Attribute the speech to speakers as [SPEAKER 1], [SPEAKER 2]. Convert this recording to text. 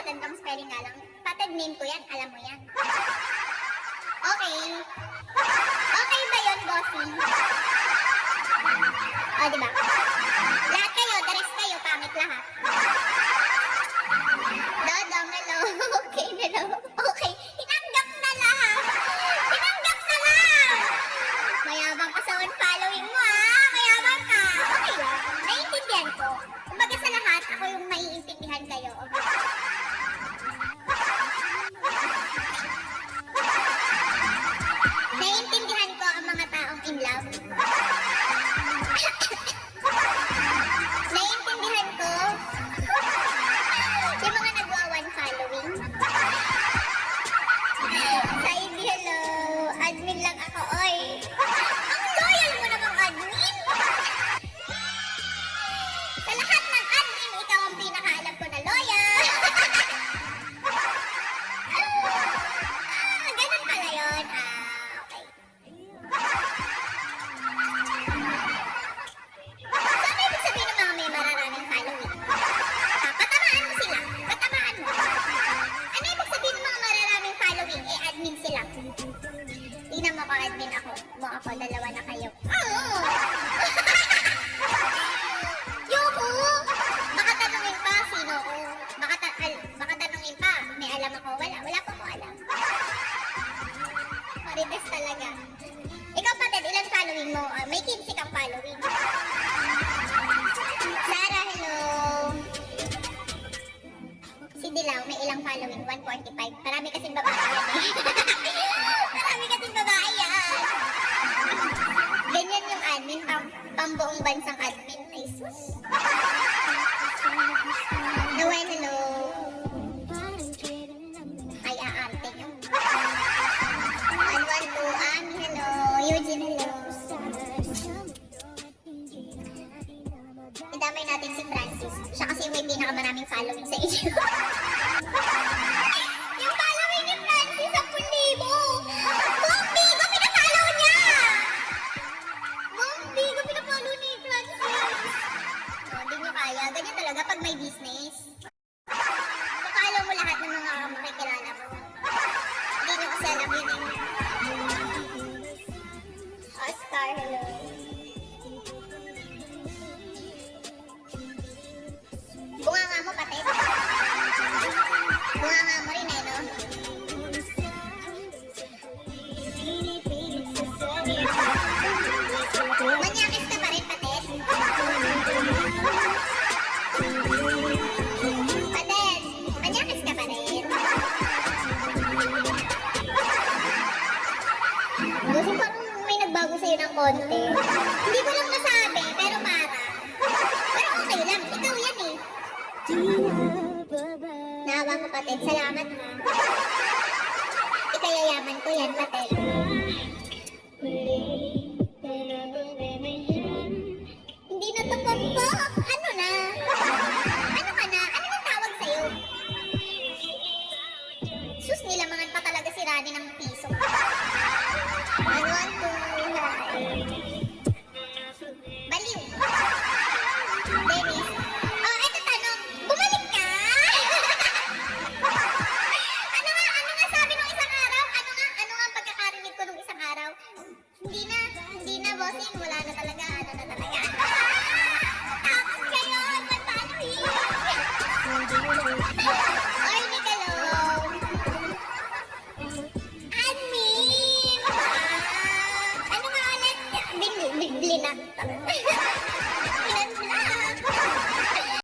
[SPEAKER 1] magandang spelling nga lang. Pated name ko yan, alam mo yan. Okay. Okay ba yun, bossing? O, diba? Lahat kayo, the rest kayo, pangit lahat. Dodong, hello. Okay, hello. Okay, tinanggap na lang. Tinanggap na lang. Mayabang ka sa following mo, ha? Mayabang ka. Okay lang. Naiintindihan ko. Kumbaga sa lahat, ako yung maiintindihan kayo. Okay? Naiintindihan ko ang mga taong in love. Naiintindihan ko yung mga nagwa-one following. Said, hello. Admin lang ako, oy. Ang loyal mo namang admin. Sa lahat ng admin, ikaw ang pinakaalam ko na loyal. Ganun pala yun. Okay. So, ano ibig sabihin ng mga may mararaming following? Patamaan mo sila. Patamaan mo. Ano ibig sabihin ng mga mararaming following? Admin sila. Tingnan mo ko, admin ako. Dalawa na kayo. Oh! Yuhu! Baka tanungin pa, sino ko? Baka tanungin pa, may alam ako. Wala pa ko alam. Marites talaga. Ikaw, Pated, ilan following mo? May 15 kang following. Sarah, hello. Si Dilaw, may ilang following? 145. Marami kasing babae yan eh. Marami kasing babae yan. Ganyan yung admin, pambuong bansang admin. Ay, sus. Noel, hello. Ay, aarte nyo. 112, Ami, hello. Eugene, hello. Idamay natin si Francis. Siya kasi may pinakamaraming following sa inyo. Yung following ni Francis, 10,000. Buong bigo, pinafollow niya! Buong bigo, pinafollow ni Francis. Hindi nyo kaya. Ganyan talaga pag may business. Follow mo lahat ng mga makikilala mo. Hindi nyo kasi alam yun eh. Oscar, hello. Bunga nga mo, Pated. Bunga nga mo rin eh, no? Manyakis ka pa rin, Pated. Pated, manyakis ka pa rin. Gusto parang may nagbago sa'yo ng konti. Hindi ko lang masabi, pero para. Pero okay lang, ikaw yan eh. Naawa ko, Pated. Salamat ha. Ikayayaman ko yan, Pated. Hindi na to pompok. Ano na? Ano ka na? Ano nang tawag sa'yo? Sus, nilamangan pa talaga si Rani ng piso. 1, 2, 3. Baliw. Dennis. Oh, eto tanong. Bumalik ka? Ano nga sabi nung isang araw? Ano nga pagkakarinig ko nung isang araw? Hindi na, bossing. Wala na talaga. Ano na talaga? Tapos kayo, magpapaluhin. Oy, Nicolo. Admin! Ano nga ulit? Bigli na. Ilan na?